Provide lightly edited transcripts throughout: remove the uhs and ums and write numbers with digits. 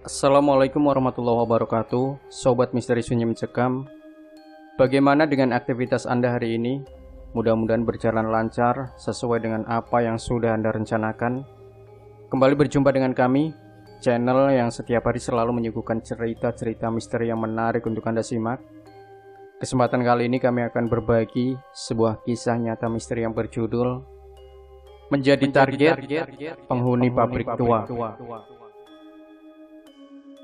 Assalamualaikum warahmatullahi wabarakatuh, Sobat Misteri Sunyi Mencekam. Bagaimana dengan aktivitas Anda hari ini? Mudah-mudahan berjalan lancar sesuai dengan apa yang sudah Anda rencanakan. Kembali berjumpa dengan kami, channel yang setiap hari selalu menyuguhkan cerita-cerita misteri yang menarik untuk Anda simak. Kesempatan kali ini kami akan berbagi sebuah kisah nyata misteri yang berjudul Menjadi Target Penghuni Pabrik Tua.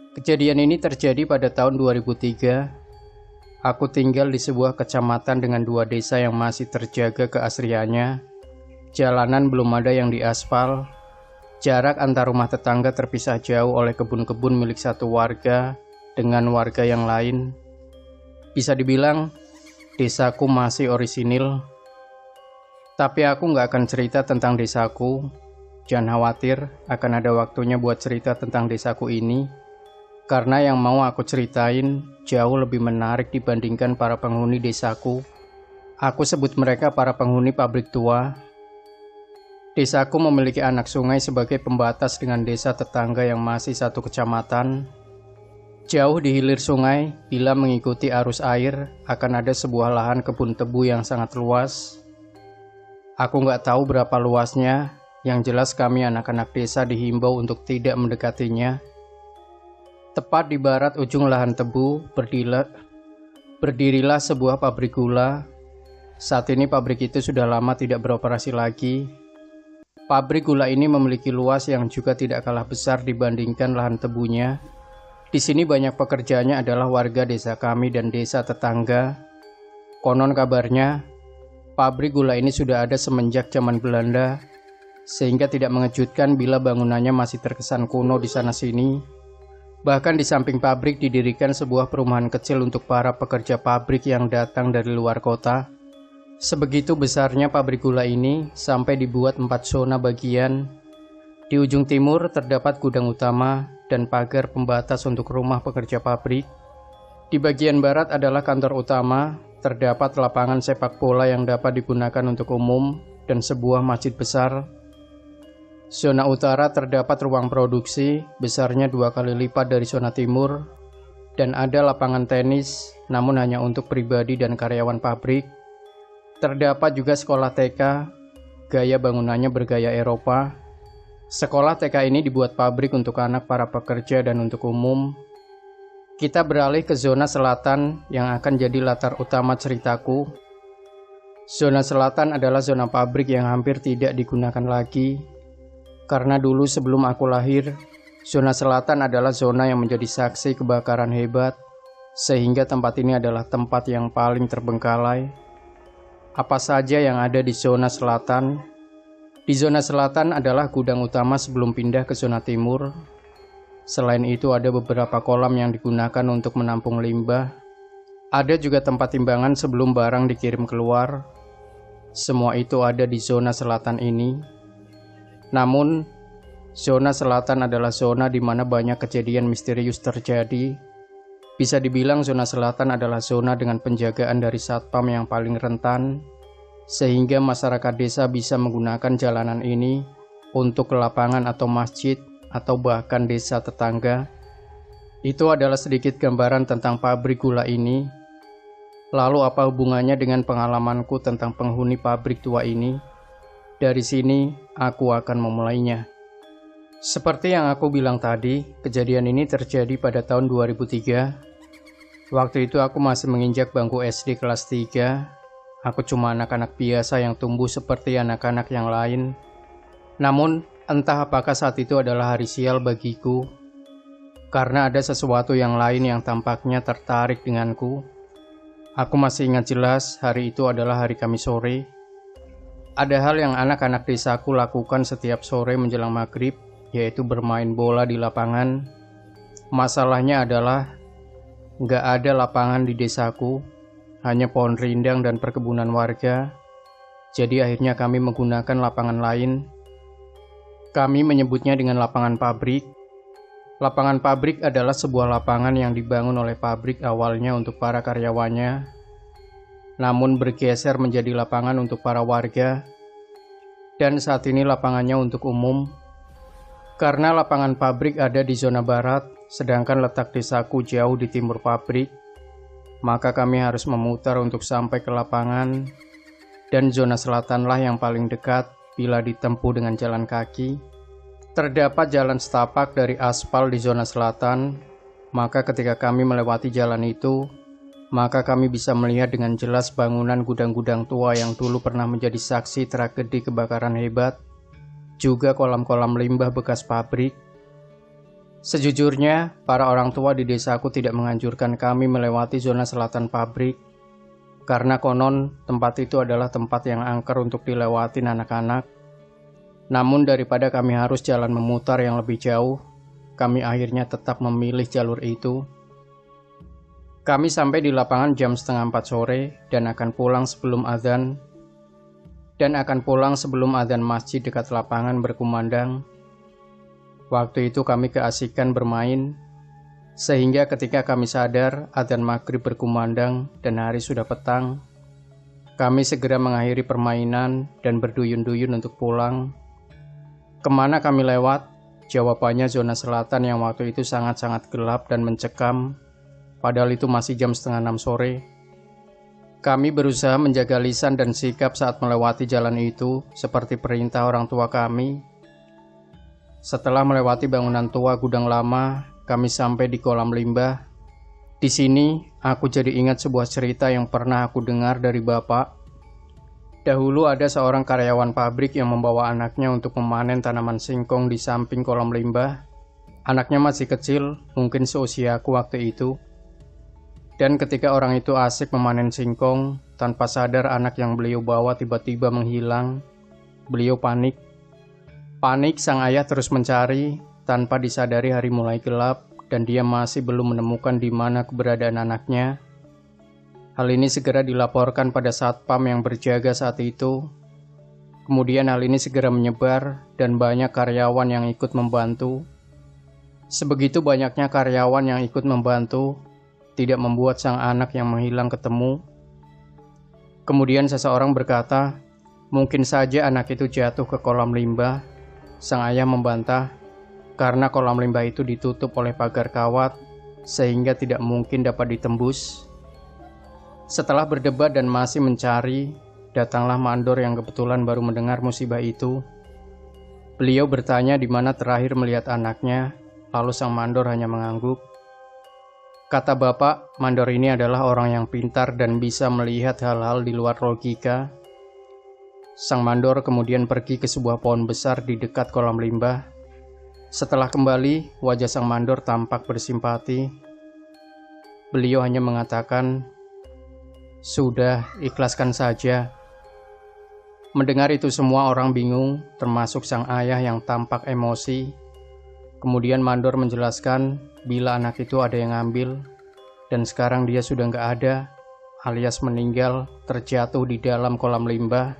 Kejadian ini terjadi pada tahun 2003. Aku tinggal di sebuah kecamatan dengan 2 desa yang masih terjaga keasriannya. Jalanan belum ada yang diaspal. Jarak antar rumah tetangga terpisah jauh oleh kebun-kebun milik satu warga dengan warga yang lain. Bisa dibilang, desaku masih orisinil. Tapi aku nggak akan cerita tentang desaku. Jangan khawatir, akan ada waktunya buat cerita tentang desaku ini. Karena yang mau aku ceritain jauh lebih menarik dibandingkan para penghuni desaku. Aku sebut mereka para penghuni pabrik tua. Desaku memiliki anak sungai sebagai pembatas dengan desa tetangga yang masih satu kecamatan. Jauh di hilir sungai, bila mengikuti arus air, akan ada sebuah lahan kebun tebu yang sangat luas. Aku nggak tahu berapa luasnya, yang jelas kami anak-anak desa dihimbau untuk tidak mendekatinya. Tepat di barat ujung lahan tebu, berdirilah sebuah pabrik gula. Saat ini pabrik itu sudah lama tidak beroperasi lagi. Pabrik gula ini memiliki luas yang juga tidak kalah besar dibandingkan lahan tebunya. Di sini banyak pekerjanya adalah warga desa kami dan desa tetangga. Konon kabarnya, pabrik gula ini sudah ada semenjak zaman Belanda, sehingga tidak mengejutkan bila bangunannya masih terkesan kuno di sana-sini. Bahkan di samping pabrik didirikan sebuah perumahan kecil untuk para pekerja pabrik yang datang dari luar kota. Sebegitu besarnya pabrik gula ini sampai dibuat 4 zona bagian. Di ujung timur terdapat gudang utama dan pagar pembatas untuk rumah pekerja pabrik. Di bagian barat adalah kantor utama, terdapat lapangan sepak bola yang dapat digunakan untuk umum dan sebuah masjid besar. Zona utara terdapat ruang produksi, besarnya 2 kali lipat dari zona timur, dan ada lapangan tenis, namun hanya untuk pribadi dan karyawan pabrik. Terdapat juga sekolah TK, gaya bangunannya bergaya Eropa. Sekolah TK ini dibuat pabrik untuk anak para pekerja dan untuk umum. Kita beralih ke zona selatan yang akan jadi latar utama ceritaku. Zona selatan adalah zona pabrik yang hampir tidak digunakan lagi. Karena dulu sebelum aku lahir, zona selatan adalah zona yang menjadi saksi kebakaran hebat, sehingga tempat ini adalah tempat yang paling terbengkalai. Apa saja yang ada di zona selatan? Di zona selatan adalah gudang utama sebelum pindah ke zona timur. Selain itu ada beberapa kolam yang digunakan untuk menampung limbah. Ada juga tempat timbangan sebelum barang dikirim keluar. Semua itu ada di zona selatan ini. Namun, zona selatan adalah zona di mana banyak kejadian misterius terjadi. Bisa dibilang zona selatan adalah zona dengan penjagaan dari satpam yang paling rentan, sehingga masyarakat desa bisa menggunakan jalanan ini untuk ke lapangan atau masjid, atau bahkan desa tetangga. Itu adalah sedikit gambaran tentang pabrik gula ini. Lalu apa hubungannya dengan pengalamanku tentang penghuni pabrik tua ini? Dari sini, aku akan memulainya. Seperti yang aku bilang tadi, kejadian ini terjadi pada tahun 2003. Waktu itu aku masih menginjak bangku SD kelas 3. Aku cuma anak-anak biasa yang tumbuh seperti anak-anak yang lain. Namun, entah apakah saat itu adalah hari sial bagiku. Karena ada sesuatu yang lain yang tampaknya tertarik denganku. Aku masih ingat jelas hari itu adalah hari Kamis sore. Ada hal yang anak-anak desaku lakukan setiap sore menjelang maghrib, yaitu bermain bola di lapangan. Masalahnya adalah, nggak ada lapangan di desaku, hanya pohon rindang dan perkebunan warga. Jadi akhirnya kami menggunakan lapangan lain. Kami menyebutnya dengan lapangan pabrik. Lapangan pabrik adalah sebuah lapangan yang dibangun oleh pabrik awalnya untuk para karyawannya, namun bergeser menjadi lapangan untuk para warga, dan saat ini lapangannya untuk umum. Karena lapangan pabrik ada di zona barat, sedangkan letak desaku jauh di timur pabrik, maka kami harus memutar untuk sampai ke lapangan, dan zona selatanlah yang paling dekat bila ditempuh dengan jalan kaki. Terdapat jalan setapak dari aspal di zona selatan, maka ketika kami melewati jalan itu, maka kami bisa melihat dengan jelas bangunan gudang-gudang tua yang dulu pernah menjadi saksi tragedi kebakaran hebat, juga kolam-kolam limbah bekas pabrik. Sejujurnya, para orang tua di desaku tidak menganjurkan kami melewati zona selatan pabrik, karena konon tempat itu adalah tempat yang angker untuk dilewatin anak-anak. Namun daripada kami harus jalan memutar yang lebih jauh, kami akhirnya tetap memilih jalur itu. Kami sampai di lapangan jam 3:30 sore dan akan pulang sebelum azan masjid dekat lapangan berkumandang. Waktu itu kami keasikan bermain, sehingga ketika kami sadar adzan maghrib berkumandang dan hari sudah petang, kami segera mengakhiri permainan dan berduyun-duyun untuk pulang. Kemana kami lewat? Jawabannya zona selatan yang waktu itu sangat-sangat gelap dan mencekam, padahal itu masih jam 5:30 sore. Kami berusaha menjaga lisan dan sikap saat melewati jalan itu, seperti perintah orang tua kami. Setelah melewati bangunan tua gudang lama, kami sampai di kolam limbah. Di sini, aku jadi ingat sebuah cerita yang pernah aku dengar dari bapak. Dahulu ada seorang karyawan pabrik yang membawa anaknya untuk memanen tanaman singkong di samping kolam limbah. Anaknya masih kecil, mungkin seusiaku waktu itu. Dan ketika orang itu asik memanen singkong, tanpa sadar anak yang beliau bawa tiba-tiba menghilang. Beliau panik. Sang ayah terus mencari, tanpa disadari hari mulai gelap, dan dia masih belum menemukan di mana keberadaan anaknya. Hal ini segera dilaporkan pada satpam yang berjaga saat itu. Kemudian hal ini segera menyebar, dan banyak karyawan yang ikut membantu. Sebegitu banyaknya karyawan yang ikut membantu, tidak membuat sang anak yang menghilang ketemu. Kemudian seseorang berkata, mungkin saja anak itu jatuh ke kolam limbah. Sang ayah membantah, karena kolam limbah itu ditutup oleh pagar kawat, sehingga tidak mungkin dapat ditembus. Setelah berdebat dan masih mencari, datanglah mandor yang kebetulan baru mendengar musibah itu. Beliau bertanya di mana terakhir melihat anaknya, lalu sang mandor hanya mengangguk. Kata bapak, mandor ini adalah orang yang pintar dan bisa melihat hal-hal di luar logika. Sang mandor kemudian pergi ke sebuah pohon besar di dekat kolam limbah. Setelah kembali, wajah sang mandor tampak bersimpati. Beliau hanya mengatakan, "Sudah, ikhlaskan saja." Mendengar itu semua orang bingung, termasuk sang ayah yang tampak emosi. Kemudian mandor menjelaskan bila anak itu ada yang ngambil, dan sekarang dia sudah nggak ada, alias meninggal terjatuh di dalam kolam limbah.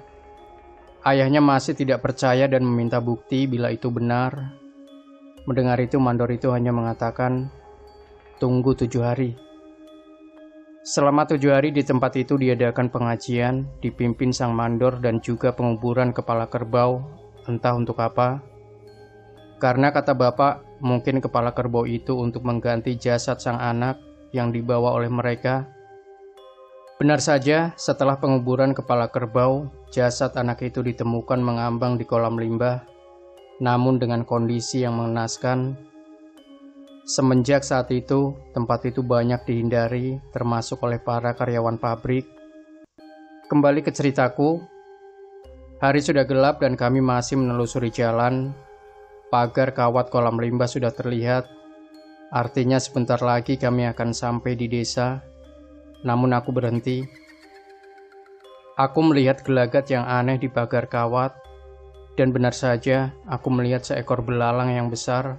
Ayahnya masih tidak percaya dan meminta bukti bila itu benar. Mendengar itu, mandor itu hanya mengatakan, "Tunggu 7 hari." Selama 7 hari di tempat itu diadakan pengajian, dipimpin sang mandor dan juga penguburan kepala kerbau, entah untuk apa. Karena kata bapak, mungkin kepala kerbau itu untuk mengganti jasad sang anak yang dibawa oleh mereka. Benar saja, setelah penguburan kepala kerbau, jasad anak itu ditemukan mengambang di kolam limbah, namun dengan kondisi yang mengenaskan. Semenjak saat itu, tempat itu banyak dihindari, termasuk oleh para karyawan pabrik. Kembali ke ceritaku, hari sudah gelap dan kami masih menelusuri jalan. Pagar kawat kolam limbah sudah terlihat, artinya sebentar lagi kami akan sampai di desa. Namun aku berhenti. Aku melihat gelagat yang aneh di pagar kawat, dan benar saja aku melihat seekor belalang yang besar.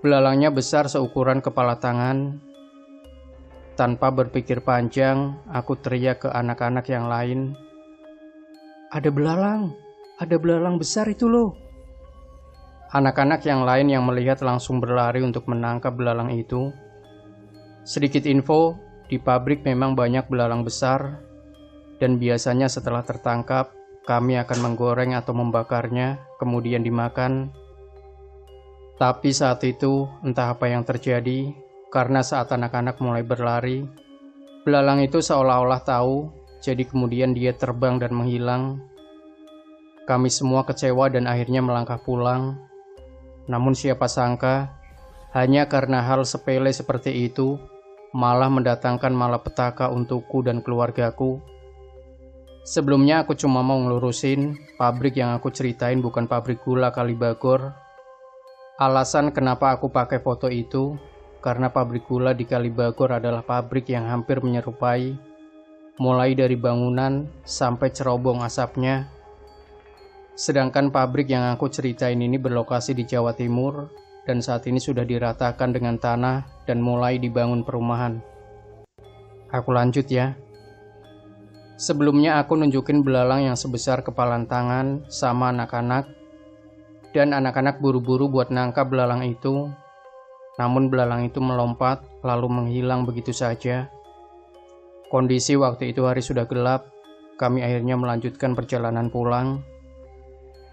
Belalangnya besar seukuran kepala tangan. Tanpa berpikir panjang, aku teriak ke anak-anak yang lain, ada belalang besar itu loh." Anak-anak yang lain yang melihat langsung berlari untuk menangkap belalang itu. Sedikit info, di pabrik memang banyak belalang besar, dan biasanya setelah tertangkap, kami akan menggoreng atau membakarnya, kemudian dimakan. Tapi saat itu, entah apa yang terjadi, karena saat anak-anak mulai berlari, belalang itu seolah-olah tahu, jadi kemudian dia terbang dan menghilang. Kami semua kecewa dan akhirnya melangkah pulang. Namun siapa sangka, hanya karena hal sepele seperti itu, malah mendatangkan malapetaka untukku dan keluargaku. Sebelumnya aku cuma mau ngelurusin, pabrik yang aku ceritain bukan pabrik gula Kalibagor. Alasan kenapa aku pakai foto itu, karena pabrik gula di Kalibagor adalah pabrik yang hampir menyerupai, mulai dari bangunan sampai cerobong asapnya. Sedangkan pabrik yang aku ceritain ini berlokasi di Jawa Timur, dan saat ini sudah diratakan dengan tanah dan mulai dibangun perumahan. Aku lanjut ya. Sebelumnya aku nunjukin belalang yang sebesar kepalan tangan sama anak-anak, dan anak-anak buru-buru buat nangkap belalang itu. Namun belalang itu melompat lalu menghilang begitu saja. Kondisi waktu itu hari sudah gelap. Kami akhirnya melanjutkan perjalanan pulang.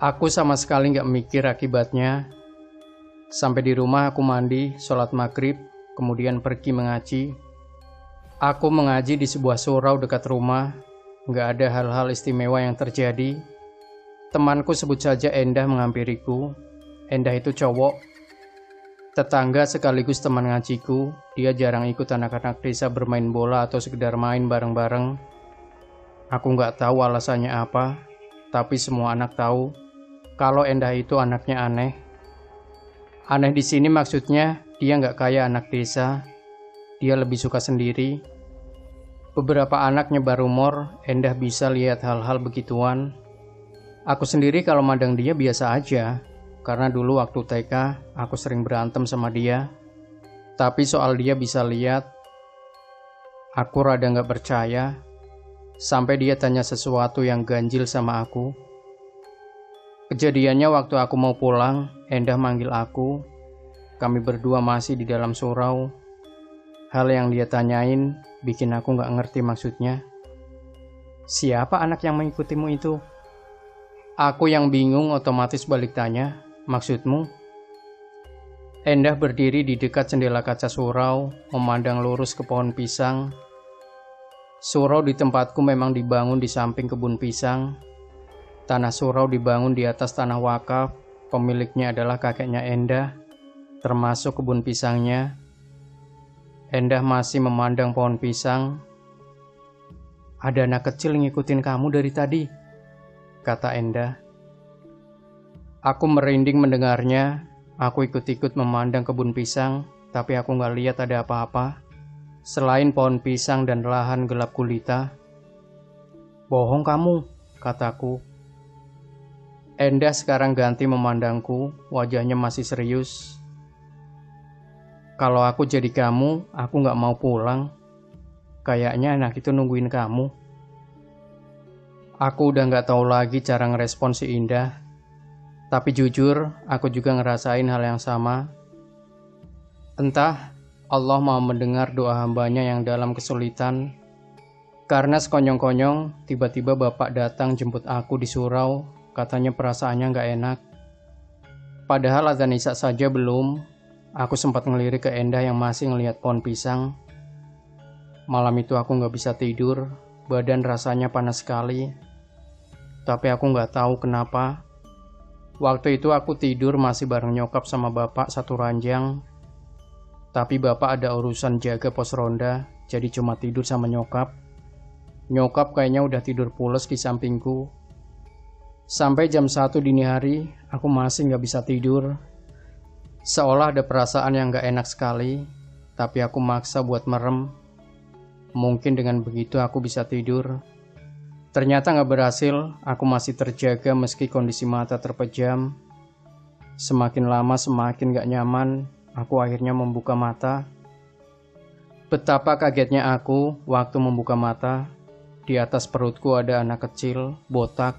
Aku sama sekali gak mikir akibatnya. Sampai di rumah aku mandi, sholat maghrib, kemudian pergi mengaji. Aku mengaji di sebuah surau dekat rumah. Gak ada hal-hal istimewa yang terjadi. Temanku sebut saja Endah menghampiriku. Endah itu cowok, tetangga sekaligus teman ngajiku. Dia jarang ikut anak-anak desa bermain bola atau sekedar main bareng-bareng. Aku nggak tahu alasannya apa, tapi semua anak tahu kalau Endah itu anaknya aneh. Aneh di sini maksudnya dia nggak kayak anak desa. Dia lebih suka sendiri. Beberapa anak nyebar rumor Endah bisa lihat hal-hal begituan. Aku sendiri kalau mandang dia biasa aja, karena dulu waktu TK aku sering berantem sama dia. Tapi soal dia bisa lihat, aku rada gak percaya, sampai dia tanya sesuatu yang ganjil sama aku. Kejadiannya waktu aku mau pulang, Endah manggil aku. Kami berdua masih di dalam surau. Hal yang dia tanyain bikin aku gak ngerti maksudnya. Siapa anak yang mengikutimu itu? Aku yang bingung otomatis balik tanya, maksudmu? Endah berdiri di dekat jendela kaca surau, memandang lurus ke pohon pisang. Surau di tempatku memang dibangun di samping kebun pisang. Tanah surau dibangun di atas tanah wakaf, pemiliknya adalah kakeknya Endah, termasuk kebun pisangnya. Endah masih memandang pohon pisang. Ada anak kecil ngikutin kamu dari tadi, kata Endah. Aku merinding mendengarnya. Aku ikut-ikut memandang kebun pisang, tapi aku gak lihat ada apa-apa selain pohon pisang dan lahan gelap gulita. Bohong kamu, kataku. Endah sekarang ganti memandangku, wajahnya masih serius. Kalau aku jadi kamu, aku gak mau pulang. Kayaknya anak itu nungguin kamu. Aku udah gak tahu lagi cara ngerespon si Indah. Tapi jujur, aku juga ngerasain hal yang sama. Entah Allah mau mendengar doa hambanya yang dalam kesulitan. Karena sekonyong-konyong, tiba-tiba bapak datang jemput aku di surau. Katanya perasaannya gak enak. Padahal azan isya saja belum. Aku sempat ngelirik ke Endah yang masih ngelihat pohon pisang. Malam itu aku gak bisa tidur. Badan rasanya panas sekali. Tapi aku gak tahu kenapa. Waktu itu aku tidur masih bareng nyokap sama bapak satu ranjang. Tapi bapak ada urusan jaga pos ronda, jadi cuma tidur sama nyokap. Nyokap kayaknya udah tidur pules di sampingku. Sampai jam 1 dini hari, aku masih gak bisa tidur. Seolah ada perasaan yang gak enak sekali, tapi aku maksa buat merem. Mungkin dengan begitu aku bisa tidur. Ternyata gak berhasil, aku masih terjaga meski kondisi mata terpejam. Semakin lama semakin gak nyaman, aku akhirnya membuka mata. Betapa kagetnya aku waktu membuka mata. Di atas perutku ada anak kecil, botak.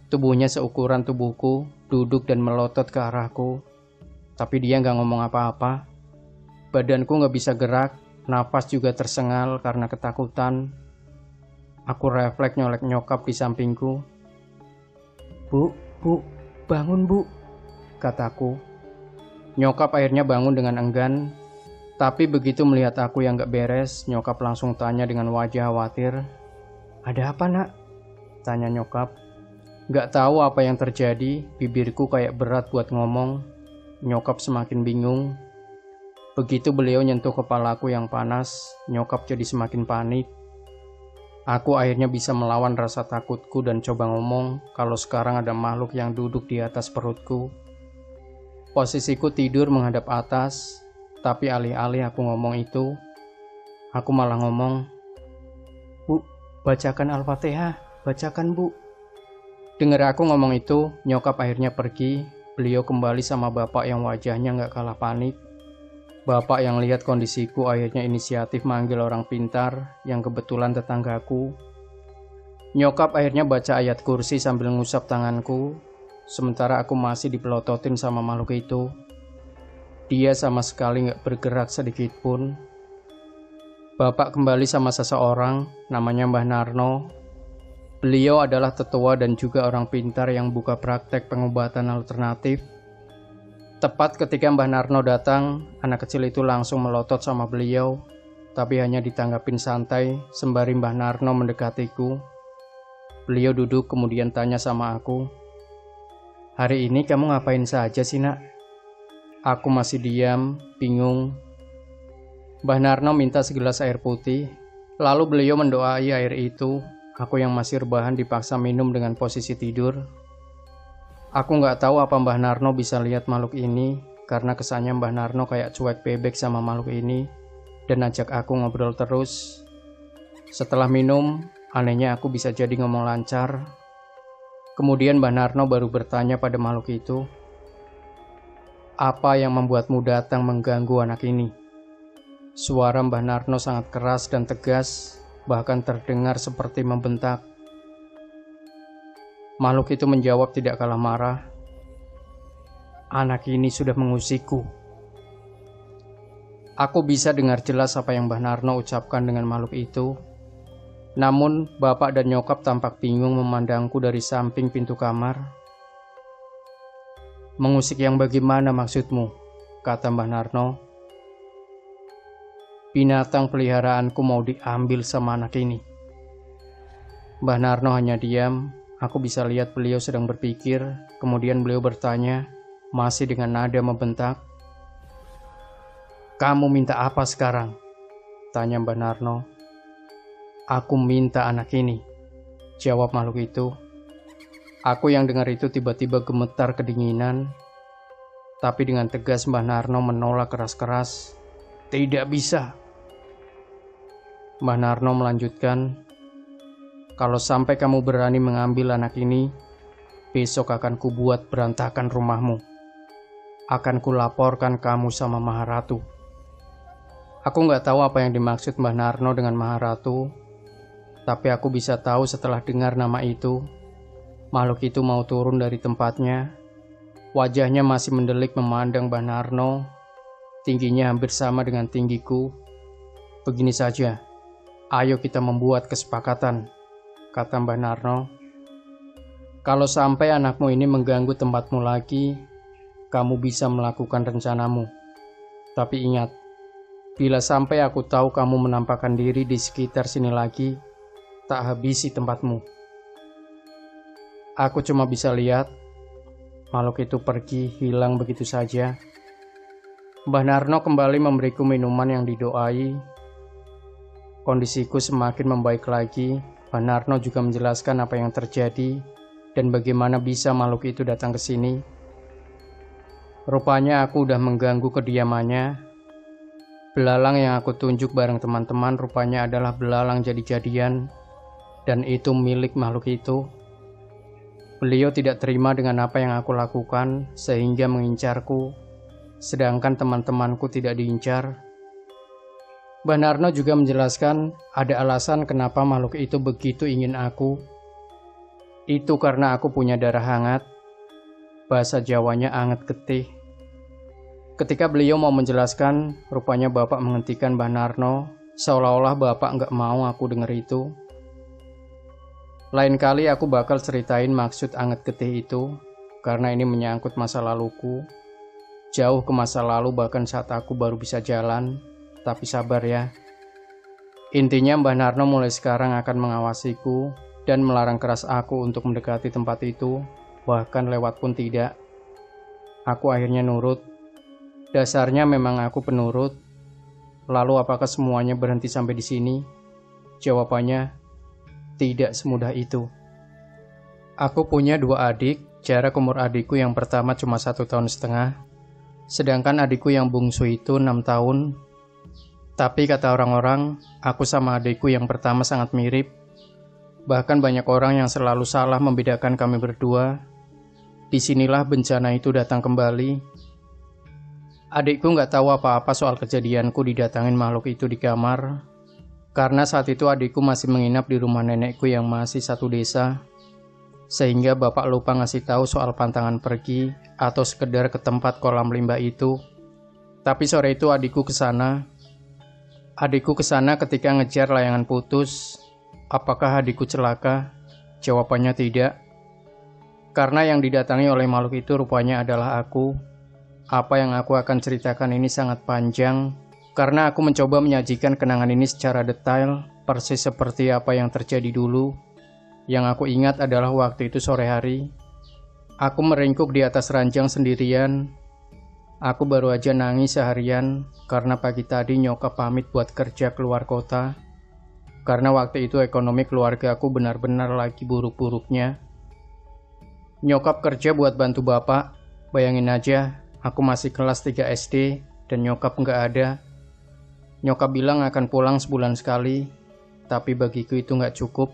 Tubuhnya seukuran tubuhku, duduk dan melotot ke arahku. Tapi dia gak ngomong apa-apa. Badanku gak bisa gerak, napas juga tersengal karena ketakutan. Aku refleks nyolek nyokap di sampingku. Bu, bangun bu, kataku. Nyokap akhirnya bangun dengan enggan, tapi begitu melihat aku yang gak beres, nyokap langsung tanya dengan wajah khawatir. "Ada apa, Nak?" tanya nyokap. Gak tahu apa yang terjadi, bibirku kayak berat buat ngomong. Nyokap semakin bingung. Begitu beliau nyentuh kepalaku yang panas, nyokap jadi semakin panik. Aku akhirnya bisa melawan rasa takutku dan coba ngomong kalau sekarang ada makhluk yang duduk di atas perutku. Posisiku tidur menghadap atas, tapi alih-alih aku ngomong itu, aku malah ngomong, "Bu, bacakan Al-Fatihah, bacakan Bu." Dengar aku ngomong itu, nyokap akhirnya pergi. Beliau kembali sama bapak yang wajahnya gak kalah panik. Bapak yang lihat kondisiku akhirnya inisiatif manggil orang pintar yang kebetulan tetanggaku. Nyokap akhirnya baca ayat kursi sambil ngusap tanganku, sementara aku masih dipelototin sama makhluk itu. Dia sama sekali gak bergerak sedikit pun. Bapak kembali sama seseorang, namanya Mbah Narno. Beliau adalah tetua dan juga orang pintar yang buka praktek pengobatan alternatif. Tepat ketika Mbah Narno datang, anak kecil itu langsung melotot sama beliau, tapi hanya ditanggapin santai sembari Mbah Narno mendekatiku. Beliau duduk kemudian tanya sama aku, "Hari ini kamu ngapain saja sih, Nak?" Aku masih diam, bingung. Mbah Narno minta segelas air putih, lalu beliau mendoai air itu. Aku yang masih rebahan dipaksa minum dengan posisi tidur. Aku nggak tahu apa Mbah Narno bisa lihat makhluk ini, karena kesannya Mbah Narno kayak cuek bebek sama makhluk ini, dan ajak aku ngobrol terus. Setelah minum, anehnya aku bisa jadi ngomong lancar. Kemudian Mbah Narno baru bertanya pada makhluk itu, "Apa yang membuatmu datang mengganggu anak ini?" Suara Mbah Narno sangat keras dan tegas, bahkan terdengar seperti membentak. Makhluk itu menjawab tidak kalah marah, "Anak ini sudah mengusikku." Aku bisa dengar jelas apa yang Mbah Narno ucapkan dengan makhluk itu. Namun, bapak dan nyokap tampak bingung memandangku dari samping pintu kamar. "Mengusik yang bagaimana maksudmu?" kata Mbah Narno. "Binatang peliharaanku mau diambil sama anak ini." Mbah Narno hanya diam. Aku bisa lihat beliau sedang berpikir. Kemudian beliau bertanya, masih dengan nada membentak, "Kamu minta apa sekarang?" tanya Mbah Narno. "Aku minta anak ini," jawab makhluk itu. Aku yang dengar itu tiba-tiba gemetar kedinginan. Tapi dengan tegas Mbah Narno menolak keras-keras, "Tidak bisa." Mbah Narno melanjutkan, "Kalau sampai kamu berani mengambil anak ini, besok akan kubuat berantakan rumahmu. Akan kulaporkan kamu sama Maharatu." Aku nggak tahu apa yang dimaksud Mbah Narno dengan Maharatu, tapi aku bisa tahu setelah dengar nama itu. Makhluk itu mau turun dari tempatnya. Wajahnya masih mendelik memandang Mbah Narno. Tingginya hampir sama dengan tinggiku. "Begini saja, ayo kita membuat kesepakatan," kata Mbah Narno. "Kalau sampai anakmu ini mengganggu tempatmu lagi, kamu bisa melakukan rencanamu. Tapi ingat, bila sampai aku tahu kamu menampakkan diri di sekitar sini lagi, tak habisi tempatmu." Aku cuma bisa lihat makhluk itu pergi, hilang begitu saja. Mbah Narno kembali memberiku minuman yang didoai. Kondisiku semakin membaik lagi. Mbah Narno juga menjelaskan apa yang terjadi dan bagaimana bisa makhluk itu datang ke sini. Rupanya aku udah mengganggu kediamannya. Belalang yang aku tunjuk bareng teman-teman rupanya adalah belalang jadi-jadian, dan itu milik makhluk itu. Beliau tidak terima dengan apa yang aku lakukan sehingga mengincarku, sedangkan teman-temanku tidak diincar. Mbah Narno juga menjelaskan ada alasan kenapa makhluk itu begitu ingin aku. Itu karena aku punya darah hangat. Bahasa Jawanya anget getih. Ketika beliau mau menjelaskan, rupanya bapak menghentikan Mbah Narno, seolah-olah bapak nggak mau aku dengar itu. Lain kali aku bakal ceritain maksud anget getih itu, karena ini menyangkut masa laluku. Jauh ke masa lalu bahkan saat aku baru bisa jalan. Tapi sabar ya. Intinya Mbah Narno mulai sekarang akan mengawasiku dan melarang keras aku untuk mendekati tempat itu, bahkan lewat pun tidak. Aku akhirnya nurut. Dasarnya memang aku penurut. Lalu apakah semuanya berhenti sampai di sini? Jawabannya, tidak semudah itu. Aku punya 2 adik, jarak umur adikku yang pertama cuma 1,5 tahun. Sedangkan adikku yang bungsu itu 6 tahun. Tapi kata orang-orang, aku sama adikku yang pertama sangat mirip. Bahkan banyak orang yang selalu salah membedakan kami berdua. Disinilah bencana itu datang kembali. Adikku nggak tahu apa-apa soal kejadianku didatangin makhluk itu di kamar. Karena saat itu adikku masih menginap di rumah nenekku yang masih satu desa. Sehingga bapak lupa ngasih tahu soal pantangan pergi atau sekedar ke tempat kolam limbah itu. Tapi sore itu adikku ke sana. Adikku ke sana ketika ngejar layangan putus. Apakah adikku celaka? Jawabannya tidak. Karena yang didatangi oleh makhluk itu rupanya adalah aku. Apa yang aku akan ceritakan ini sangat panjang. Karena aku mencoba menyajikan kenangan ini secara detail, persis seperti apa yang terjadi dulu. Yang aku ingat adalah waktu itu sore hari. Aku meringkuk di atas ranjang sendirian. Aku baru aja nangis seharian karena pagi tadi nyokap pamit buat kerja keluar kota. Karena waktu itu ekonomi keluarga aku benar-benar lagi buruk-buruknya. Nyokap kerja buat bantu bapak. Bayangin aja, aku masih kelas 3 SD dan nyokap nggak ada. Nyokap bilang akan pulang sebulan sekali, tapi bagiku itu nggak cukup.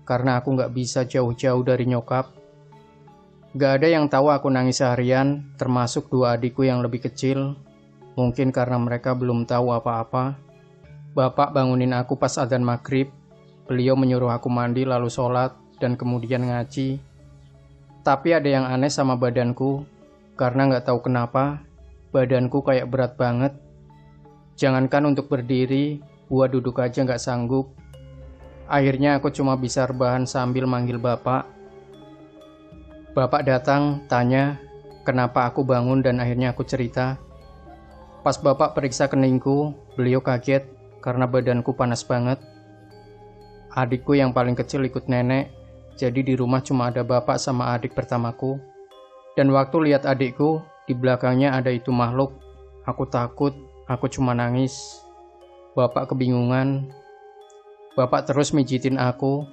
Karena aku nggak bisa jauh-jauh dari nyokap. Gak ada yang tahu aku nangis seharian, termasuk 2 adikku yang lebih kecil. Mungkin karena mereka belum tahu apa-apa. Bapak bangunin aku pas adzan maghrib. Beliau menyuruh aku mandi lalu sholat dan kemudian ngaji. Tapi ada yang aneh sama badanku. Karena nggak tahu kenapa, badanku kayak berat banget. Jangankan untuk berdiri, buat duduk aja nggak sanggup. Akhirnya aku cuma bisa rebahan sambil manggil bapak. Bapak datang, tanya, kenapa aku bangun dan akhirnya aku cerita. Pas bapak periksa keningku, beliau kaget karena badanku panas banget. Adikku yang paling kecil ikut nenek, jadi di rumah cuma ada bapak sama adik pertamaku. Dan waktu lihat adikku, di belakangnya ada itu makhluk. Aku takut, aku cuma nangis. Bapak kebingungan. Bapak terus mijitin aku.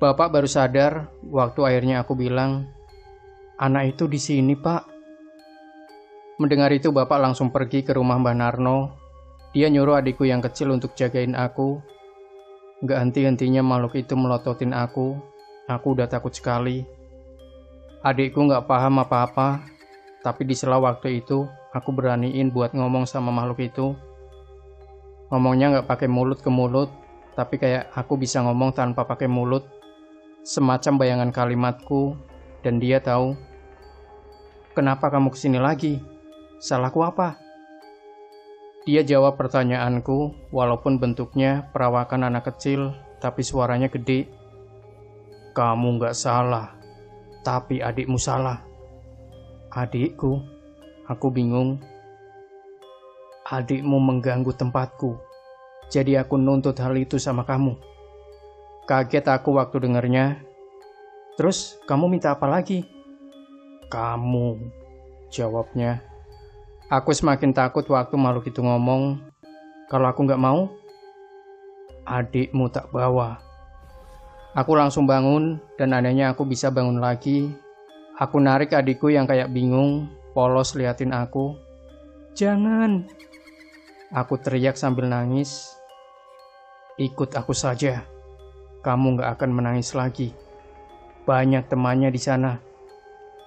Bapak baru sadar waktu akhirnya aku bilang, "Anak itu di sini, Pak." Mendengar itu bapak langsung pergi ke rumah Mbah Narno. Dia nyuruh adikku yang kecil untuk jagain aku. Gak henti-hentinya makhluk itu melototin aku. Aku udah takut sekali. Adikku gak paham apa-apa. Tapi di sela waktu itu, aku beraniin buat ngomong sama makhluk itu. Ngomongnya gak pakai mulut ke mulut, tapi kayak aku bisa ngomong tanpa pakai mulut. Semacam bayangan kalimatku. Dan dia tahu. "Kenapa kamu kesini lagi? Salahku apa?" Dia jawab pertanyaanku, walaupun bentuknya perawakan anak kecil, tapi suaranya gede. "Kamu nggak salah, tapi adikmu salah." "Adikku?" Aku bingung. "Adikmu mengganggu tempatku, jadi aku nuntut hal itu sama kamu." Kaget aku waktu dengarnya. "Terus kamu minta apa lagi?" "Kamu," jawabnya. Aku semakin takut waktu makhluk itu ngomong. Kalau aku nggak mau, adikmu tak bawa. Aku langsung bangun dan anehnya aku bisa bangun lagi. Aku narik adikku yang kayak bingung, polos liatin aku. "Jangan!" Aku teriak sambil nangis. "Ikut aku saja. Kamu nggak akan menangis lagi. Banyak temannya di sana."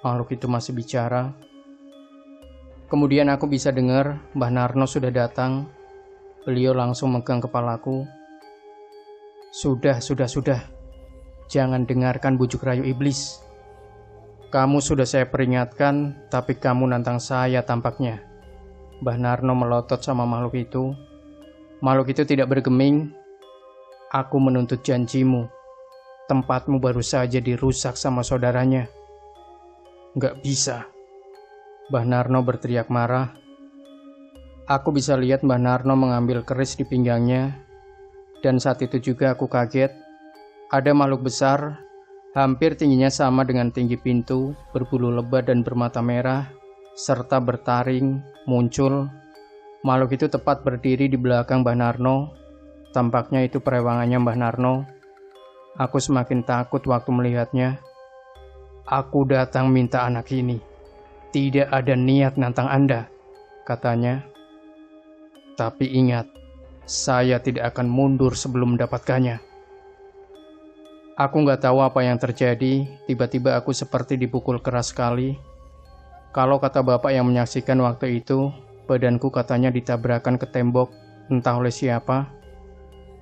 Makhluk itu masih bicara. Kemudian aku bisa dengar Mbah Narno sudah datang. Beliau langsung megang kepalaku. Sudah. Jangan dengarkan bujuk rayu iblis. Kamu sudah saya peringatkan, tapi kamu nantang saya tampaknya." Mbah Narno melotot sama makhluk itu. Makhluk itu tidak bergeming. "Aku menuntut janjimu. Tempatmu baru saja dirusak sama saudaranya." "Nggak bisa. Mbah Narno berteriak marah. Aku bisa lihat Mbah Narno mengambil keris di pinggangnya, dan saat itu juga aku kaget. Ada makhluk besar, hampir tingginya sama dengan tinggi pintu, berbulu lebat dan bermata merah, serta bertaring, muncul. Makhluk itu tepat berdiri di belakang Mbah Narno. Tampaknya itu perewangannya Mbah Narno. Aku semakin takut waktu melihatnya. Aku datang minta anak ini. Tidak ada niat nantang Anda, katanya. Tapi ingat, saya tidak akan mundur sebelum mendapatkannya. Aku nggak tahu apa yang terjadi, tiba-tiba aku seperti dipukul keras sekali. Kalau kata bapak yang menyaksikan waktu itu, badanku katanya ditabrakan ke tembok, entah oleh siapa.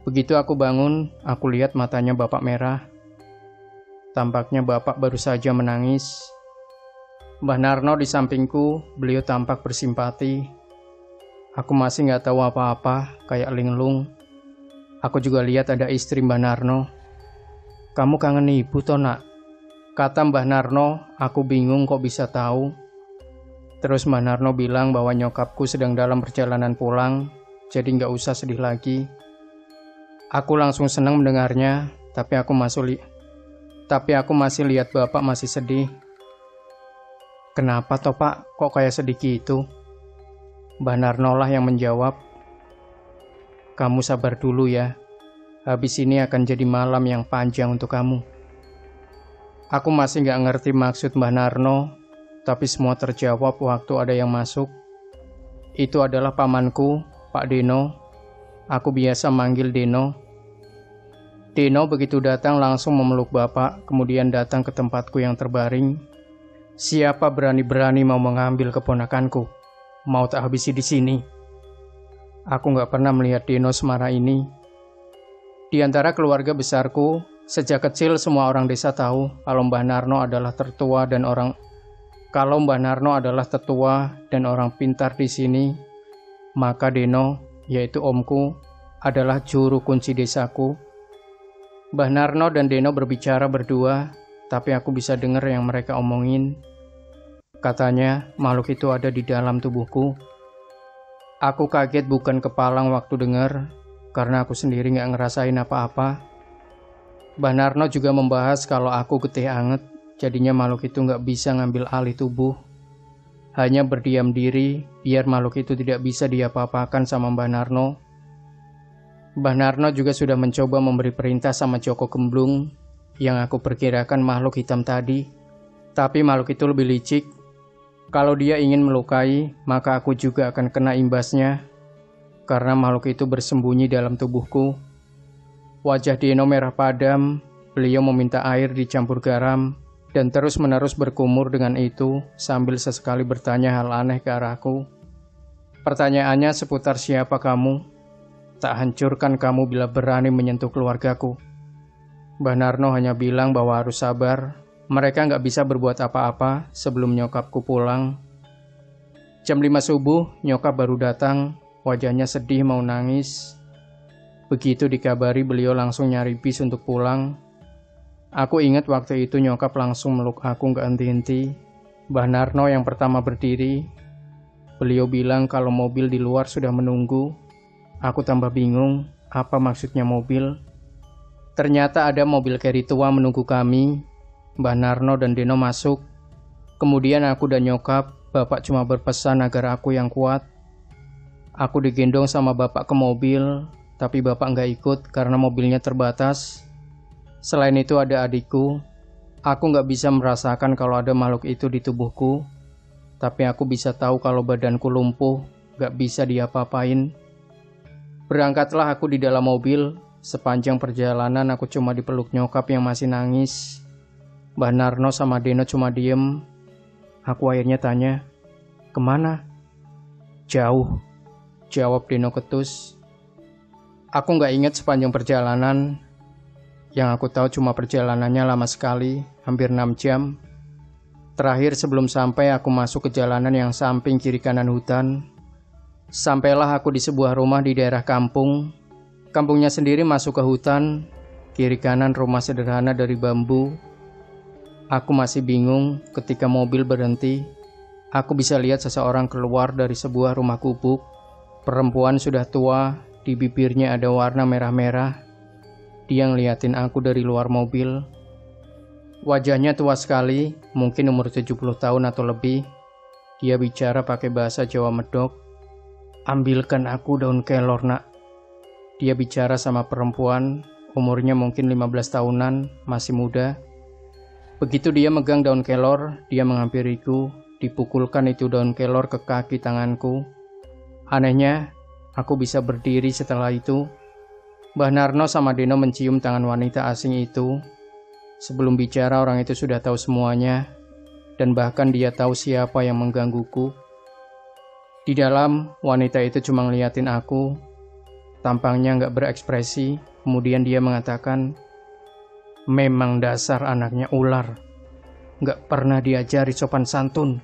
Begitu aku bangun, aku lihat matanya bapak merah. Tampaknya bapak baru saja menangis. Mbah Narno di sampingku, beliau tampak bersimpati. Aku masih nggak tahu apa-apa, kayak linglung. Aku juga lihat ada istri Mbah Narno. Kamu kangen ibu toh nak? Kata Mbah Narno, aku bingung kok bisa tahu. Terus Mbah Narno bilang bahwa nyokapku sedang dalam perjalanan pulang, jadi nggak usah sedih lagi. Aku langsung senang mendengarnya, tapi aku masih lihat bapak masih sedih. Kenapa toh pak, kok kayak sedih gitu? Mbah Narno lah yang menjawab. Kamu sabar dulu ya, habis ini akan jadi malam yang panjang untuk kamu. Aku masih gak ngerti maksud Mbah Narno, tapi semua terjawab waktu ada yang masuk. Itu adalah pamanku, Pak Deno. Aku biasa manggil Deno. Deno begitu datang langsung memeluk bapak, kemudian datang ke tempatku yang terbaring. Siapa berani-berani mau mengambil keponakanku? Mau tak habisi di sini. Aku gak pernah melihat Deno semarah ini. Di antara keluarga besarku, sejak kecil semua orang desa tahu kalau Mbah Narno adalah tetua dan orang pintar di sini. Maka Deno, yaitu omku, adalah juru kunci desaku. Mbah Narno dan Deno berbicara berdua, tapi aku bisa dengar yang mereka omongin. Katanya, makhluk itu ada di dalam tubuhku. Aku kaget bukan kepalang waktu dengar, karena aku sendiri gak ngerasain apa-apa. Mbah Narno juga membahas kalau aku getih anget, jadinya makhluk itu gak bisa ngambil alih tubuh. Hanya berdiam diri, biar makhluk itu tidak bisa diapa-apakan sama Mbah Narno. Mbah Narno juga sudah mencoba memberi perintah sama Joko Gemblung, yang aku perkirakan makhluk hitam tadi. Tapi makhluk itu lebih licik. Kalau dia ingin melukai, maka aku juga akan kena imbasnya, karena makhluk itu bersembunyi dalam tubuhku. Wajah Deno merah padam, beliau meminta air dicampur garam, dan terus-menerus berkumur dengan itu, sambil sesekali bertanya hal aneh ke arahku. Pertanyaannya seputar siapa kamu? Tak hancurkan kamu bila berani menyentuh keluargaku. Mbah Narno hanya bilang bahwa harus sabar. Mereka nggak bisa berbuat apa-apa sebelum nyokapku pulang. Jam 5 subuh, nyokap baru datang, wajahnya sedih mau nangis. Begitu dikabari beliau langsung nyari bis untuk pulang. Aku ingat waktu itu nyokap langsung meluk aku nggak henti-henti. Mbah Narno yang pertama berdiri. Beliau bilang kalau mobil di luar sudah menunggu. Aku tambah bingung, apa maksudnya mobil? Ternyata ada mobil carry tua menunggu kami. Mbah Narno dan Deno masuk. Kemudian aku dan nyokap, bapak cuma berpesan agar aku yang kuat. Aku digendong sama bapak ke mobil, tapi bapak nggak ikut karena mobilnya terbatas. Selain itu ada adikku. Aku nggak bisa merasakan kalau ada makhluk itu di tubuhku, tapi aku bisa tahu kalau badanku lumpuh, nggak bisa diapa-apain. Berangkatlah aku di dalam mobil. Sepanjang perjalanan aku cuma dipeluk nyokap yang masih nangis. Mbah Narno sama Deno cuma diem. Aku akhirnya tanya, kemana? Jauh, jawab Deno ketus. Aku nggak ingat sepanjang perjalanan. Yang aku tahu cuma perjalanannya lama sekali, hampir 6 jam. Terakhir sebelum sampai aku masuk ke jalanan yang samping kiri kanan hutan. Sampailah aku di sebuah rumah di daerah kampung. Kampungnya sendiri masuk ke hutan, kiri kanan rumah sederhana dari bambu. Aku masih bingung ketika mobil berhenti. Aku bisa lihat seseorang keluar dari sebuah rumah gubuk. Perempuan sudah tua, di bibirnya ada warna merah-merah. Dia ngeliatin aku dari luar mobil. Wajahnya tua sekali, mungkin umur 70 tahun atau lebih. Dia bicara pakai bahasa Jawa medok. "Ambilkan aku daun kelor, nak." Dia bicara sama perempuan, umurnya mungkin 15 tahunan, masih muda. Begitu dia megang daun kelor, dia menghampiriku, dipukulkan itu daun kelor ke kaki tanganku. Anehnya, aku bisa berdiri setelah itu. Mbah Narno sama Deno mencium tangan wanita asing itu. Sebelum bicara, orang itu sudah tahu semuanya, dan bahkan dia tahu siapa yang menggangguku. Di dalam, wanita itu cuma ngeliatin aku. Tampangnya nggak berekspresi. Kemudian dia mengatakan, "Memang dasar anaknya ular. Nggak pernah diajari sopan santun.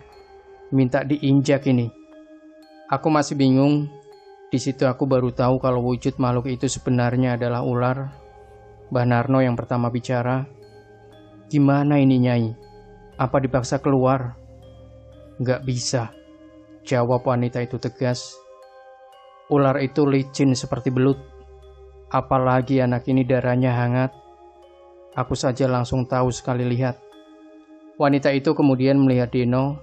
Minta diinjak ini." Aku masih bingung. Di situ aku baru tahu kalau wujud makhluk itu sebenarnya adalah ular. Mbah Narno yang pertama bicara. "Gimana ini, Nyai? Apa dipaksa keluar?" "Nggak bisa," jawab wanita itu tegas. "Ular itu licin seperti belut. Apalagi anak ini darahnya hangat." Aku saja langsung tahu sekali lihat. Wanita itu kemudian melihat Deno.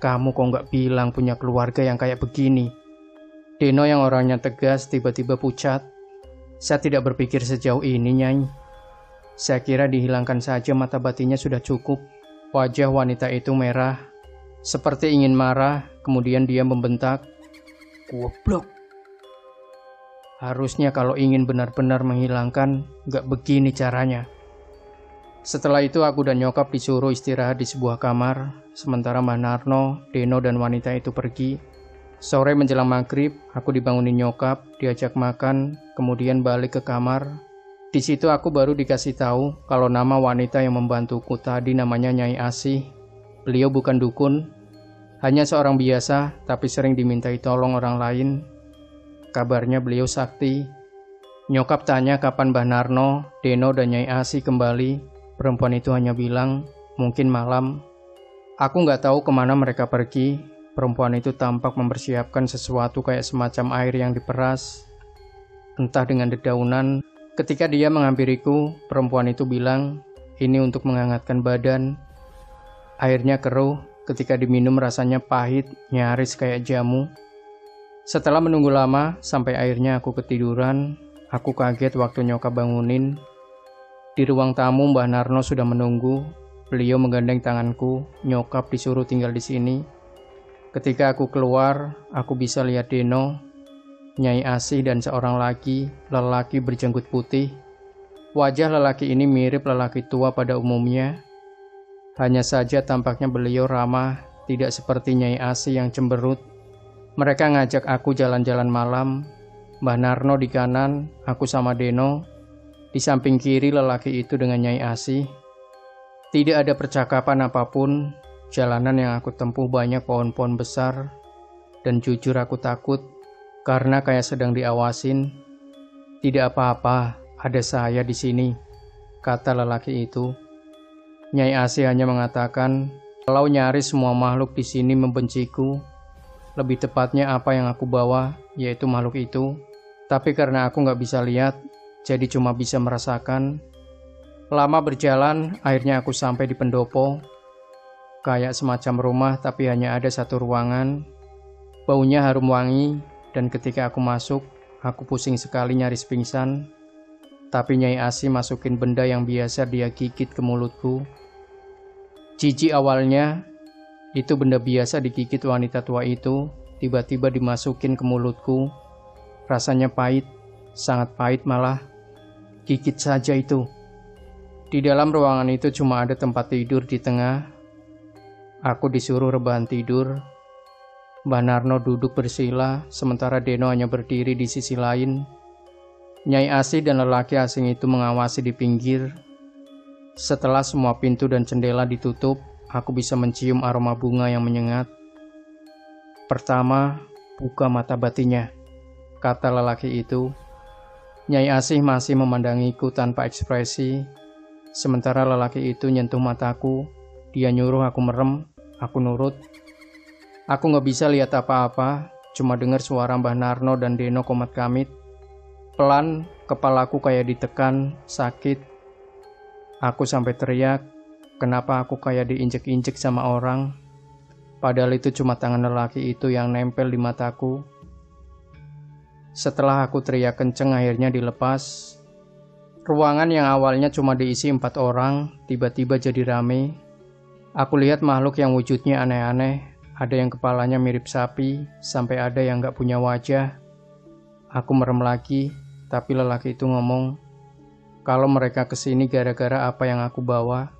"Kamu kok nggak bilang punya keluarga yang kayak begini?" Deno yang orangnya tegas tiba-tiba pucat. "Saya tidak berpikir sejauh ini, Nyai. Saya kira dihilangkan saja mata batinnya sudah cukup." Wajah wanita itu merah, seperti ingin marah, kemudian dia membentak, "Goblok! Harusnya kalau ingin benar-benar menghilangkan, nggak begini caranya." Setelah itu aku dan nyokap disuruh istirahat di sebuah kamar, sementara Mbah Narno, Deno, dan wanita itu pergi. Sore menjelang maghrib, aku dibangunin nyokap, diajak makan, kemudian balik ke kamar. Di situ aku baru dikasih tahu kalau nama wanita yang membantuku tadi namanya Nyai Asih. Beliau bukan dukun, hanya seorang biasa, tapi sering dimintai tolong orang lain. Kabarnya beliau sakti. Nyokap tanya kapan Mbah Narno, Deno, dan Nyai Asih kembali. Perempuan itu hanya bilang, mungkin malam. Aku nggak tahu kemana mereka pergi. Perempuan itu tampak mempersiapkan sesuatu kayak semacam air yang diperas, entah dengan dedaunan. Ketika dia menghampiriku, perempuan itu bilang, "Ini untuk menghangatkan badan." Airnya keruh, ketika diminum rasanya pahit, nyaris kayak jamu. Setelah menunggu lama, sampai akhirnya aku ketiduran. Aku kaget waktu nyokap bangunin. Di ruang tamu Mbah Narno sudah menunggu. Beliau menggandeng tanganku, nyokap disuruh tinggal di sini. Ketika aku keluar, aku bisa lihat Deno, Nyai Asih, dan seorang lagi, lelaki berjanggut putih. Wajah lelaki ini mirip lelaki tua pada umumnya. Hanya saja tampaknya beliau ramah, tidak seperti Nyai Asih yang cemberut. Mereka ngajak aku jalan-jalan malam. Mbah Narno di kanan, aku sama Deno. Di samping kiri lelaki itu dengan Nyai Asih. Tidak ada percakapan apapun. Jalanan yang aku tempuh banyak pohon-pohon besar. Dan jujur aku takut, karena kayak sedang diawasin. "Tidak apa-apa, ada saya di sini," kata lelaki itu. Nyai Asih hanya mengatakan, kalau nyaris semua makhluk di sini membenciku. Lebih tepatnya apa yang aku bawa, yaitu makhluk itu. Tapi karena aku nggak bisa lihat, jadi cuma bisa merasakan. Lama berjalan, akhirnya aku sampai di pendopo. Kayak semacam rumah, tapi hanya ada satu ruangan. Baunya harum wangi, dan ketika aku masuk, aku pusing sekali nyaris pingsan. Tapi Nyai Asih masukin benda yang biasa dia gigit ke mulutku. Jijik awalnya, itu benda biasa digigit wanita tua itu, tiba-tiba dimasukin ke mulutku. Rasanya pahit, sangat pahit malah. Gigit saja itu. Di dalam ruangan itu cuma ada tempat tidur di tengah. Aku disuruh rebahan tidur. Mbah Narno duduk bersila, sementara Deno hanya berdiri di sisi lain. Nyai Asih dan lelaki asing itu mengawasi di pinggir. Setelah semua pintu dan jendela ditutup, aku bisa mencium aroma bunga yang menyengat. "Pertama, buka mata batinnya," kata lelaki itu. Nyai Asih masih memandangiku tanpa ekspresi. Sementara lelaki itu nyentuh mataku. Dia nyuruh aku merem, aku nurut. Aku nggak bisa lihat apa-apa, cuma dengar suara Mbah Narno dan Deno komat kamit. Pelan, kepalaku kayak ditekan, sakit. Aku sampai teriak, kenapa aku kayak diinjek-injek sama orang? Padahal itu cuma tangan lelaki itu yang nempel di mataku. Setelah aku teriak kenceng akhirnya dilepas. Ruangan yang awalnya cuma diisi 4 orang, tiba-tiba jadi rame. Aku lihat makhluk yang wujudnya aneh-aneh. Ada yang kepalanya mirip sapi, sampai ada yang gak punya wajah. Aku merem lagi, tapi lelaki itu ngomong, kalau mereka kesini gara-gara apa yang aku bawa.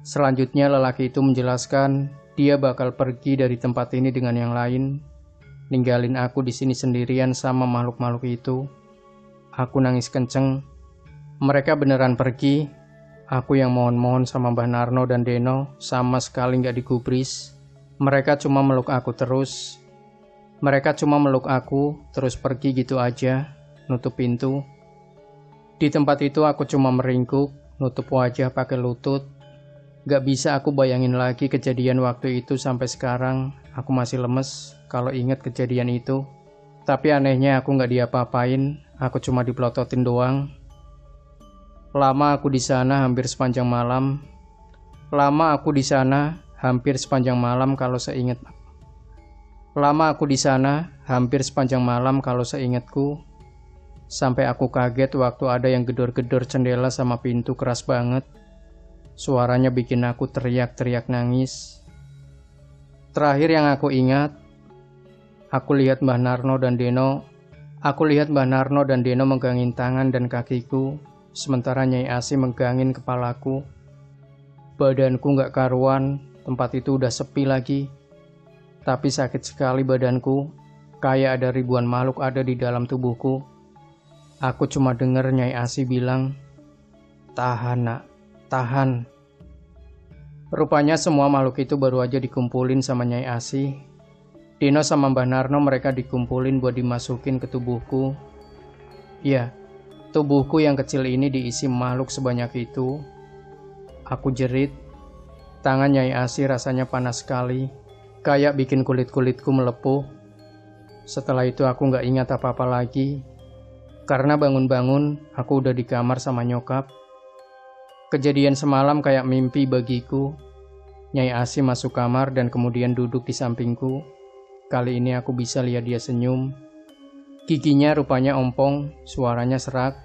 Selanjutnya lelaki itu menjelaskan, dia bakal pergi dari tempat ini dengan yang lain, ninggalin aku di sini sendirian sama makhluk-makhluk itu. Aku nangis kenceng. Mereka beneran pergi. Aku yang mohon-mohon sama Mbah Narno dan Deno sama sekali gak digubris. Mereka cuma meluk aku terus. Terus pergi gitu aja, nutup pintu. Di tempat itu aku cuma meringkuk, nutup wajah pakai lutut. Gak bisa aku bayangin lagi kejadian waktu itu sampai sekarang. Aku masih lemes kalau ingat kejadian itu. Tapi anehnya aku gak diapa-apain, aku cuma dipelototin doang. Lama aku di sana hampir sepanjang malam kalau seingatku. Sampai aku kaget waktu ada yang gedor-gedor jendela sama pintu keras banget. Suaranya bikin aku teriak-teriak nangis. Terakhir yang aku ingat, aku lihat Mbah Narno dan Deno megangin tangan dan kakiku. Sementara Nyai Asih megangin kepalaku. Badanku gak karuan, tempat itu udah sepi lagi. Tapi sakit sekali badanku, kayak ada ribuan makhluk ada di dalam tubuhku. Aku cuma denger Nyai Asih bilang, tahan nak, tahan. Rupanya semua makhluk itu baru aja dikumpulin sama Nyai Asih. Deno sama Mbah Narno mereka dikumpulin buat dimasukin ke tubuhku. Iya, tubuhku yang kecil ini diisi makhluk sebanyak itu. Aku jerit. Tangan Nyai Asih rasanya panas sekali, kayak bikin kulit-kulitku melepuh. Setelah itu aku gak ingat apa-apa lagi. Karena bangun-bangun, aku udah di kamar sama nyokap. Kejadian semalam kayak mimpi bagiku. Nyai Asih masuk kamar dan kemudian duduk di sampingku. Kali ini aku bisa lihat dia senyum. Giginya rupanya ompong, suaranya serak.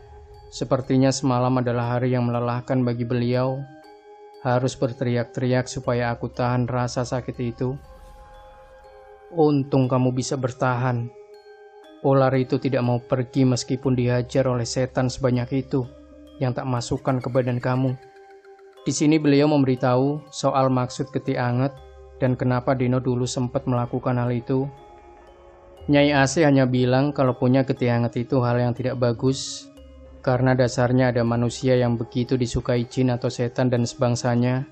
Sepertinya semalam adalah hari yang melelahkan bagi beliau. Harus berteriak-teriak supaya aku tahan rasa sakit itu. Untung kamu bisa bertahan. Ular itu tidak mau pergi meskipun dihajar oleh setan sebanyak itu yang tak masukkan ke badan kamu. Di sini beliau memberitahu soal maksud getih anget dan kenapa Deno dulu sempat melakukan hal itu. Nyai Asih hanya bilang kalau punya getih hangat itu hal yang tidak bagus, karena dasarnya ada manusia yang begitu disukai jin atau setan dan sebangsanya.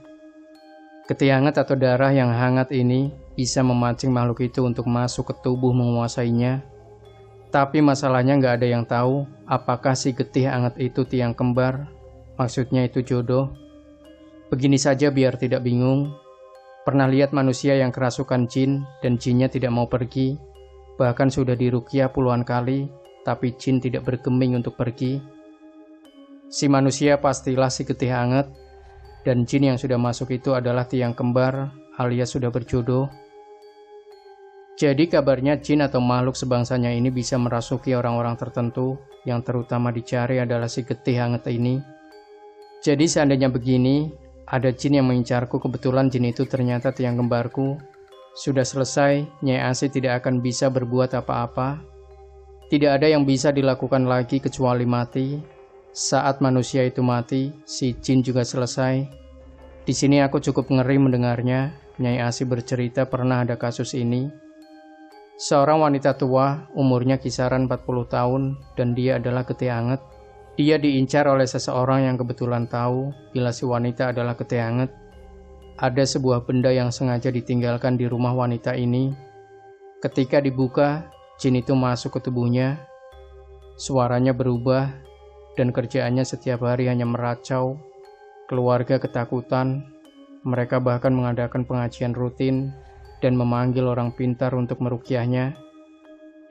Getih hangat atau darah yang hangat ini bisa memancing makhluk itu untuk masuk ke tubuh menguasainya. Tapi masalahnya nggak ada yang tahu apakah si getih hangat itu tiang kembar, maksudnya itu jodoh. Begini saja biar tidak bingung. Pernah lihat manusia yang kerasukan jin dan jinnya tidak mau pergi? Bahkan sudah diruqyah puluhan kali, tapi jin tidak bergeming untuk pergi. Si manusia pastilah si getih hangat, dan jin yang sudah masuk itu adalah tiang kembar alias sudah berjodoh. Jadi kabarnya jin atau makhluk sebangsanya ini bisa merasuki orang-orang tertentu, yang terutama dicari adalah si getih hangat ini. Jadi seandainya begini, ada jin yang mengincarku, kebetulan jin itu ternyata tiang kembarku. Sudah selesai, Nyai Asih tidak akan bisa berbuat apa-apa. Tidak ada yang bisa dilakukan lagi kecuali mati. Saat manusia itu mati, si jin juga selesai. Di sini aku cukup ngeri mendengarnya. Nyai Asih bercerita pernah ada kasus ini. Seorang wanita tua, umurnya kisaran 40 tahun, dan dia adalah getih hangat. Dia diincar oleh seseorang yang kebetulan tahu bila si wanita adalah getih hangat. Ada sebuah benda yang sengaja ditinggalkan di rumah wanita ini. Ketika dibuka, jin itu masuk ke tubuhnya. Suaranya berubah, dan kerjaannya setiap hari hanya meracau. Keluarga ketakutan. Mereka bahkan mengadakan pengajian rutin. dan memanggil orang pintar untuk meruqyahnya.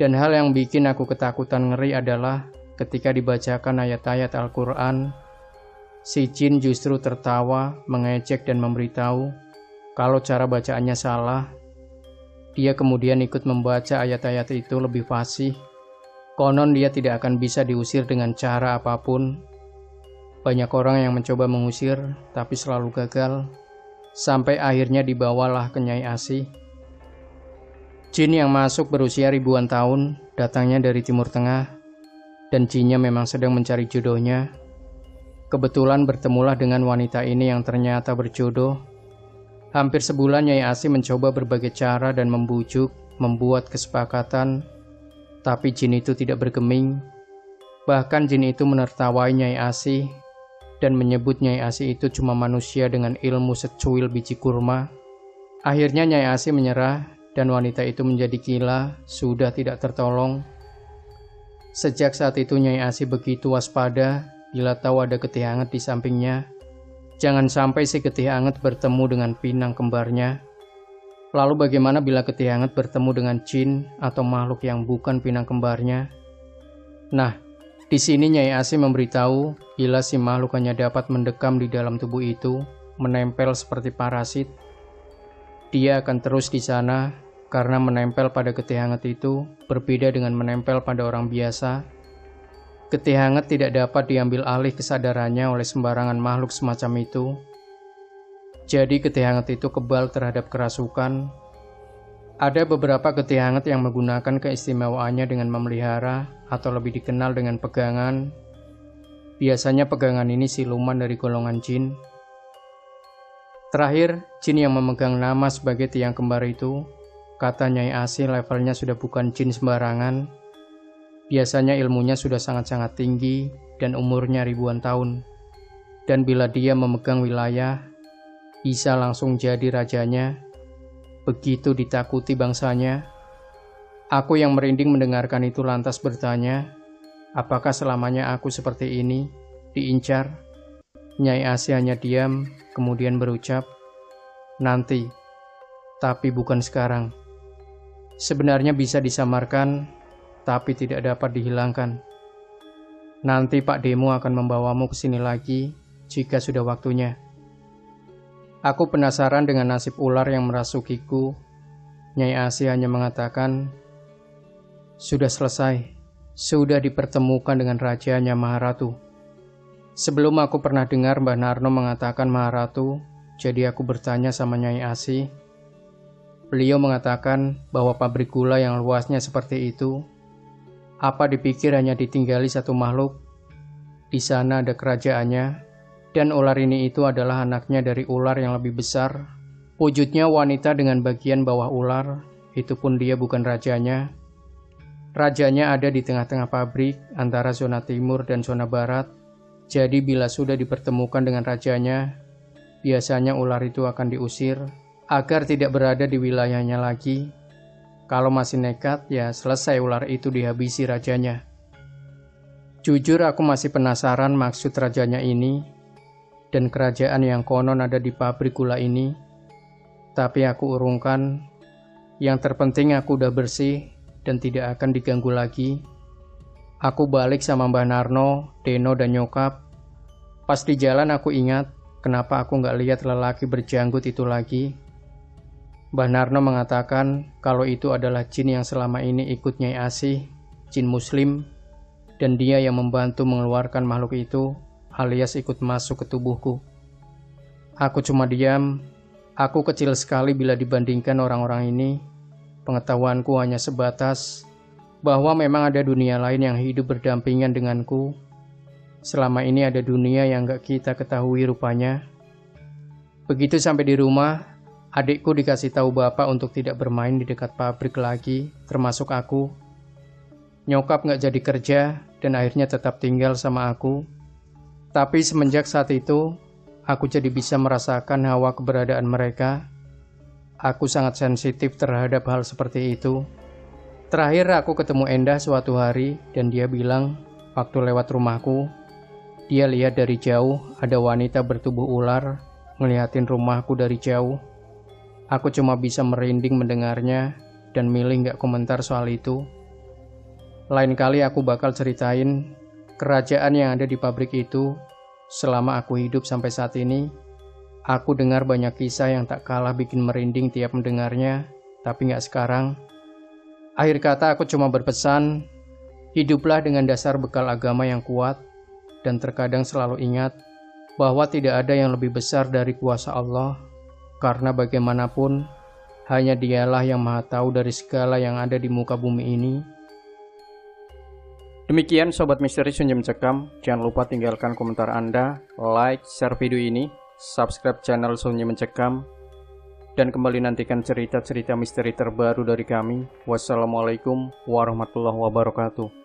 Dan hal yang bikin aku ketakutan ngeri adalah ketika dibacakan ayat-ayat Al-Quran, si jin justru tertawa, mengejek dan memberitahu kalau cara bacaannya salah. Dia kemudian ikut membaca ayat-ayat itu lebih fasih. Konon dia tidak akan bisa diusir dengan cara apapun. Banyak orang yang mencoba mengusir, tapi selalu gagal. Sampai akhirnya dibawalah ke Nyai Asih. Jin yang masuk berusia ribuan tahun, datangnya dari Timur Tengah, dan jinnya memang sedang mencari jodohnya. Kebetulan bertemulah dengan wanita ini yang ternyata berjodoh. Hampir sebulan Nyai Asih mencoba berbagai cara dan membujuk, membuat kesepakatan, tapi jin itu tidak bergeming. Bahkan jin itu menertawai Nyai Asih dan menyebut Nyai Asih itu cuma manusia dengan ilmu secuil biji kurma. Akhirnya Nyai Asih menyerah dan wanita itu menjadi gila, sudah tidak tertolong. Sejak saat itu Nyai Asih begitu waspada bila tahu ada getih hangat di sampingnya. Jangan sampai si getih hangat bertemu dengan pinang kembarnya. Lalu bagaimana bila getih hangat bertemu dengan jin atau makhluk yang bukan pinang kembarnya? Nah, di sini Nyai Asih memberitahu bila si makhluk hanya dapat mendekam di dalam tubuh itu, menempel seperti parasit. Dia akan terus di sana karena menempel pada getih hangat itu berbeda dengan menempel pada orang biasa. Getih hangat tidak dapat diambil alih kesadarannya oleh sembarangan makhluk semacam itu. Jadi getih hangat itu kebal terhadap kerasukan. Ada beberapa getih hangat yang menggunakan keistimewaannya dengan memelihara atau lebih dikenal dengan pegangan. Biasanya pegangan ini siluman dari golongan jin. Terakhir, jin yang memegang nama sebagai tiang kembar itu, kata Nyai Asih levelnya sudah bukan jin sembarangan. Biasanya ilmunya sudah sangat-sangat tinggi dan umurnya ribuan tahun. Dan bila dia memegang wilayah, bisa langsung jadi rajanya. Begitu ditakuti bangsanya. Aku yang merinding mendengarkan itu lantas bertanya, apakah selamanya aku seperti ini, diincar? Nyai Asih hanya diam, kemudian berucap, nanti, tapi bukan sekarang. Sebenarnya bisa disamarkan, tapi tidak dapat dihilangkan. Nanti Pak Demo akan membawamu ke sini lagi jika sudah waktunya. Aku penasaran dengan nasib ular yang merasukiku. Nyai Asih hanya mengatakan, sudah selesai, sudah dipertemukan dengan rajanya Maharatu. Sebelum aku pernah dengar Mbah Narno mengatakan Maharatu, jadi aku bertanya sama Nyai Asih. Beliau mengatakan bahwa pabrik gula yang luasnya seperti itu, apa dipikir hanya ditinggali satu makhluk? Di sana ada kerajaannya, dan ular ini itu adalah anaknya dari ular yang lebih besar. Wujudnya wanita dengan bagian bawah ular, itu pun dia bukan rajanya. Rajanya ada di tengah-tengah pabrik antara zona timur dan zona barat. Jadi bila sudah dipertemukan dengan rajanya, biasanya ular itu akan diusir agar tidak berada di wilayahnya lagi. Kalau masih nekat, ya selesai ular itu dihabisi rajanya. Jujur aku masih penasaran maksud rajanya ini dan kerajaan yang konon ada di pabrik gula ini. Tapi aku urungkan, yang terpenting aku udah bersih dan tidak akan diganggu lagi. Aku balik sama Mbah Narno, Deno, dan nyokap. Pas di jalan aku ingat, kenapa aku nggak lihat lelaki berjanggut itu lagi. Mbah Narno mengatakan kalau itu adalah jin yang selama ini ikut Nyai Asih, jin muslim, dan dia yang membantu mengeluarkan makhluk itu, alias ikut masuk ke tubuhku. Aku cuma diam, aku kecil sekali bila dibandingkan orang-orang ini. Pengetahuanku hanya sebatas bahwa memang ada dunia lain yang hidup berdampingan denganku. Selama ini ada dunia yang gak kita ketahui rupanya. Begitu sampai di rumah, adikku dikasih tahu bapak untuk tidak bermain di dekat pabrik lagi, termasuk aku. Nyokap gak jadi kerja dan akhirnya tetap tinggal sama aku. Tapi semenjak saat itu, aku jadi bisa merasakan hawa keberadaan mereka. Aku sangat sensitif terhadap hal seperti itu. Terakhir aku ketemu Endah suatu hari dan dia bilang waktu lewat rumahku, dia lihat dari jauh ada wanita bertubuh ular ngeliatin rumahku dari jauh. Aku cuma bisa merinding mendengarnya dan milih nggak komentar soal itu. Lain kali aku bakal ceritain kerajaan yang ada di pabrik itu. Selama aku hidup sampai saat ini, aku dengar banyak kisah yang tak kalah bikin merinding tiap mendengarnya, tapi nggak sekarang. Akhir kata aku cuma berpesan, hiduplah dengan dasar bekal agama yang kuat, dan terkadang selalu ingat bahwa tidak ada yang lebih besar dari kuasa Allah, karena bagaimanapun, hanya Dialah yang Maha Tahu dari segala yang ada di muka bumi ini. Demikian Sobat Misteri Sunyi Mencekam, jangan lupa tinggalkan komentar Anda, like, share video ini, subscribe channel Sunyi Mencekam, dan kembali nantikan cerita-cerita misteri terbaru dari kami. Wassalamualaikum warahmatullahi wabarakatuh.